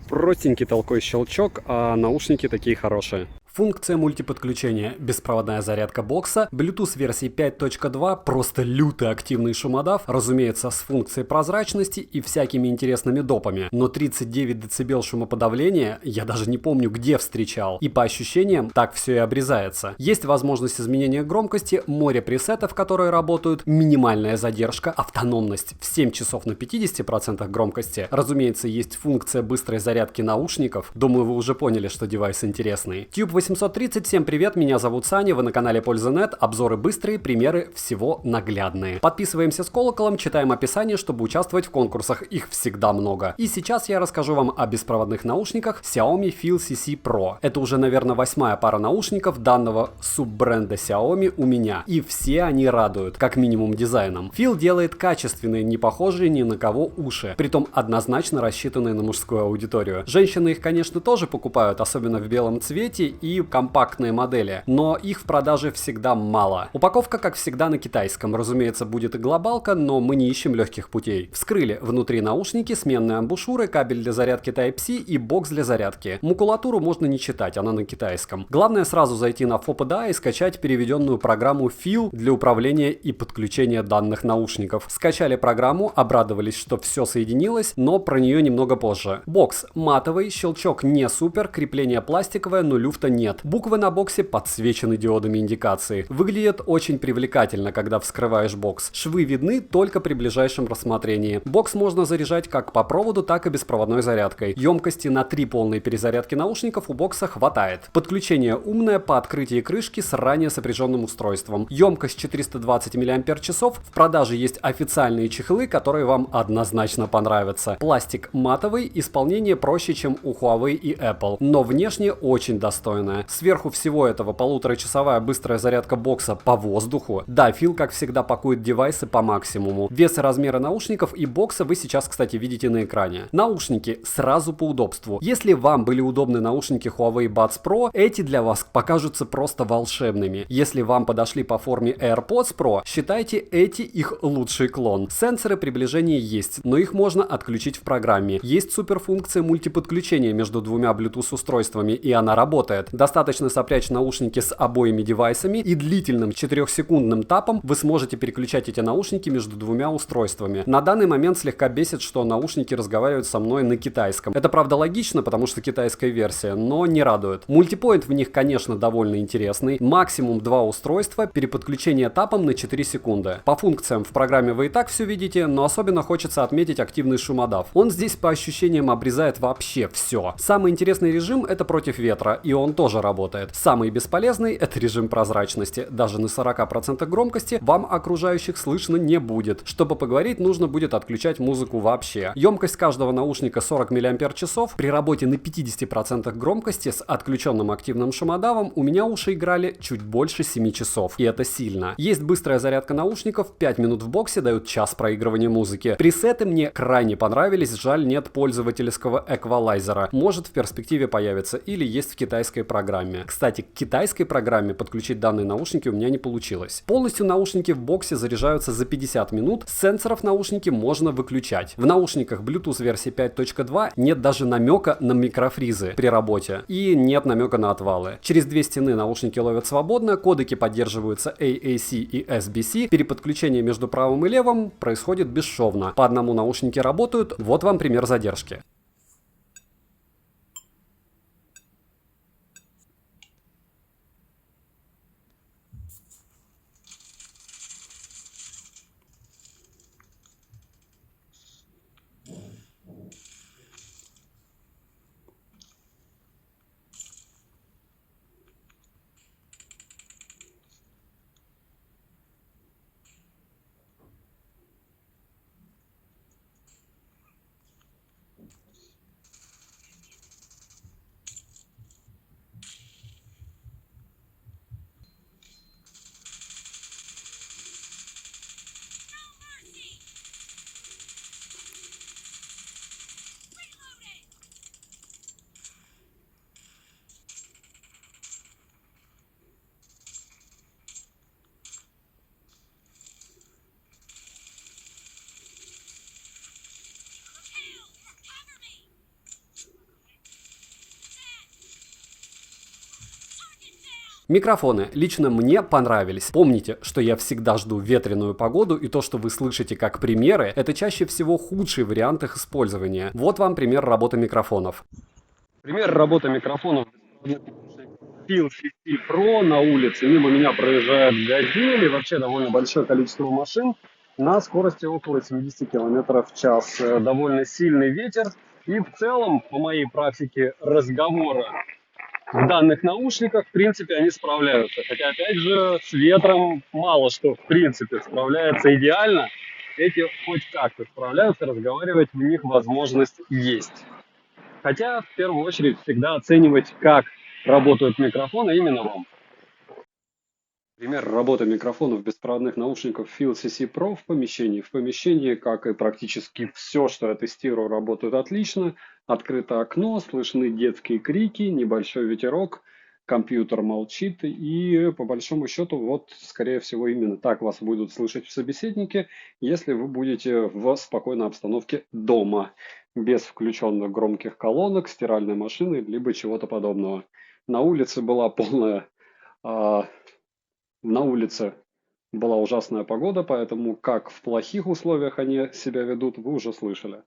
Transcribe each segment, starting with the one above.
Простенький толковый щелчок, а наушники такие хорошие. Функция мультиподключения, беспроводная зарядка бокса, Bluetooth версии 5.2, просто лютый активный шумодав, разумеется, с функцией прозрачности и всякими интересными допами. Но 39 дБ шумоподавления я даже не помню, где встречал. И по ощущениям так все и обрезается. Есть возможность изменения громкости, море пресетов, которые работают, минимальная задержка, автономность в 7 часов на 50% громкости. Разумеется, есть функция быстрой зарядки наушников. Думаю, вы уже поняли, что девайс интересный. Tube 830, всем привет, меня зовут Саня, вы на канале Польза.нет, обзоры быстрые, примеры всего наглядные. Подписываемся с колоколом, читаем описание, чтобы участвовать в конкурсах, их всегда много. И сейчас я расскажу вам о беспроводных наушниках Xiaomi Feel CC Pro. Это уже, наверное, 8-я пара наушников данного суббренда Xiaomi у меня. И все они радуют, как минимум дизайном. Feel делает качественные, не похожие ни на кого уши, притом однозначно рассчитанные на мужскую аудиторию. Женщины их, конечно, тоже покупают, особенно в белом цвете и компактные модели, но их в продаже всегда мало. Упаковка, как всегда, на китайском. Разумеется, будет и глобалка, но мы не ищем легких путей. Вскрыли внутри наушники, сменные амбушюры, кабель для зарядки Type-C и бокс для зарядки. Макулатуру можно не читать, она на китайском. Главное сразу зайти на FOPDA и скачать переведенную программу Feel для управления и подключения данных наушников. Скачали программу, обрадовались, что все соединилось, но про нее немного позже. Бокс матовый, щелчок не супер, крепление пластиковое, но люфта нет. Буквы на боксе подсвечены диодами индикации. Выглядит очень привлекательно, когда вскрываешь бокс. Швы видны только при ближайшем рассмотрении. Бокс можно заряжать как по проводу, так и беспроводной зарядкой. Емкости на 3 полные перезарядки наушников у бокса хватает. Подключение умное по открытии крышки с ранее сопряженным устройством. Емкость 420 мАч. В продаже есть официальные чехлы, которые вам однозначно понравятся. Пластик матовый, исполнение проще, чем у Huawei и Apple, но внешне очень достойное. Сверху всего этого 1,5-часовая быстрая зарядка бокса по воздуху. Да, Feel, как всегда, пакует девайсы по максимуму. Вес и размеры наушников и бокса вы сейчас, кстати, видите на экране. Наушники сразу по удобству. Если вам были удобны наушники Huawei Buds Pro, эти для вас покажутся просто волшебными. Если вам подошли по форме AirPods Pro, считайте эти их лучший клон. Сенсоры приближения есть, но их можно отключить в программе. Есть суперфункция мультиподключения между двумя Bluetooth устройствами, и она работает. Достаточно сопрячь наушники с обоими девайсами, и длительным 4-секундным тапом вы сможете переключать эти наушники между двумя устройствами. На данный момент слегка бесит, что наушники разговаривают со мной на китайском. Это правда логично, потому что китайская версия, но не радует. Мультипоинт в них, конечно, довольно интересный. Максимум 2 устройства, переподключение тапом на 4 секунды. По функциям в программе вы и так все видите, но особенно хочется отметить активный шумодав. Он здесь по ощущениям обрезает вообще все. Самый интересный режим — это против ветра, и он тоже работает. Самый бесполезный — это режим прозрачности. Даже на 40% громкости вам окружающих слышно не будет. Чтобы поговорить, нужно будет отключать музыку вообще. Емкость каждого наушника 40 мАч. При работе на 50% громкости с отключенным активным шумодавом у меня уши играли чуть больше 7 часов. И это сильно. Есть быстрая зарядка наушников, 5 минут в боксе дают час проигрывания музыки. Пресеты мне крайне понравились, жаль, нет пользовательского эквалайзера. Может, в перспективе появится или есть в китайской программе. Кстати, к китайской программе подключить данные наушники у меня не получилось. Полностью наушники в боксе заряжаются за 50 минут, с сенсоров наушники можно выключать. В наушниках Bluetooth версии 5.2 нет даже намека на микрофризы при работе и нет намека на отвалы. Через две стены наушники ловят свободно, кодеки поддерживаются AAC и SBC, переподключение между правым и левым происходит бесшовно. По одному наушники работают, вот вам пример задержки. Микрофоны лично мне понравились. Помните, что я всегда жду ветреную погоду, и то, что вы слышите как примеры, это чаще всего худший вариант их использования. Вот вам пример работы микрофонов. Пример работы микрофонов Phil CC Pro на улице. Мимо меня проезжает «Газель» и вообще довольно большое количество машин на скорости около 70 км в час. Довольно сильный ветер. И в целом, по моей практике разговора в данных наушниках, в принципе, они справляются. Хотя, опять же, с ветром мало что, в принципе, справляется идеально. Эти хоть как-то справляются, разговаривать в них возможность есть. Хотя, в первую очередь, всегда оценивать, как работают микрофоны именно вам. Пример работы микрофонов беспроводных наушников Phil CC Pro в помещении. В помещении, как и практически все, что я тестирую, работает отлично. Открыто окно, слышны детские крики, небольшой ветерок, компьютер молчит. И по большому счету, вот, скорее всего, именно так вас будут слышать в собеседнике, если вы будете в спокойной обстановке дома, без включенных громких колонок, стиральной машины, либо чего-то подобного. На улице была полная... На улице была ужасная погода, поэтому как в плохих условиях они себя ведут, вы уже слышали.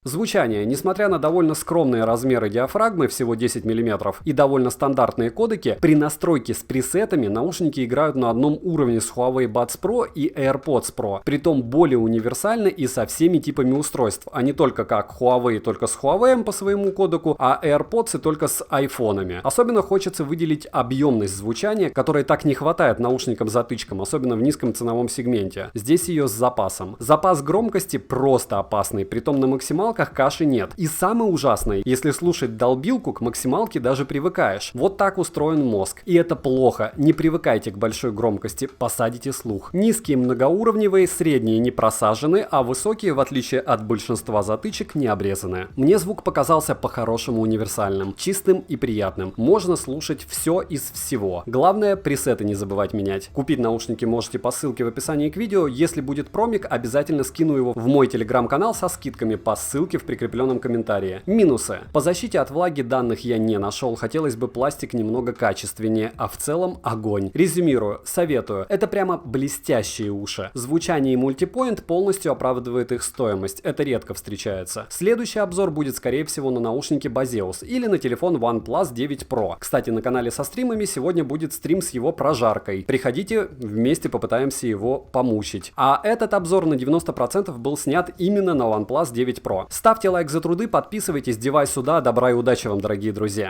Звучание. Несмотря на довольно скромные размеры диафрагмы, всего 10 мм, и довольно стандартные кодеки, при настройке с пресетами наушники играют на одном уровне с Huawei Buds Pro и AirPods Pro, притом более универсальны и со всеми типами устройств, а не только как Huawei только с Huawei по своему кодеку, а AirPods и только с айфонами. Особенно хочется выделить объемность звучания, которой так не хватает наушникам-затычкам, особенно в низком ценовом сегменте. Здесь ее с запасом. Запас громкости просто опасный, притом на максималках каши нет. И самое ужасное, если слушать долбилку, к максималке даже привыкаешь. Вот так устроен мозг. И это плохо. Не привыкайте к большой громкости, посадите слух. Низкие многоуровневые, средние не просажены, а высокие, в отличие от большинства затычек, не обрезаны. Мне звук показался по-хорошему универсальным, чистым и приятным. Можно слушать все из всего. Главное, пресеты не забывать менять. Купить наушники можете по ссылке в описании к видео. Если будет промик, обязательно скину его в мой телеграм-канал со скидками по ссылке в прикрепленном комментарии. Минусы. По защите от влаги данных я не нашел, хотелось бы пластик немного качественнее, а в целом огонь. Резюмирую, советую. Это прямо блестящие уши. Звучание и мультипоинт полностью оправдывает их стоимость, это редко встречается. Следующий обзор будет скорее всего на наушники Bose или на телефон OnePlus 9 Pro. Кстати, на канале со стримами сегодня будет стрим с его прожаркой. Приходите, вместе попытаемся его помучить. А этот обзор на 90% был снят именно на OnePlus 9 Pro. Ставьте лайк за труды, подписывайтесь, девайс сюда, добра и удачи вам, дорогие друзья.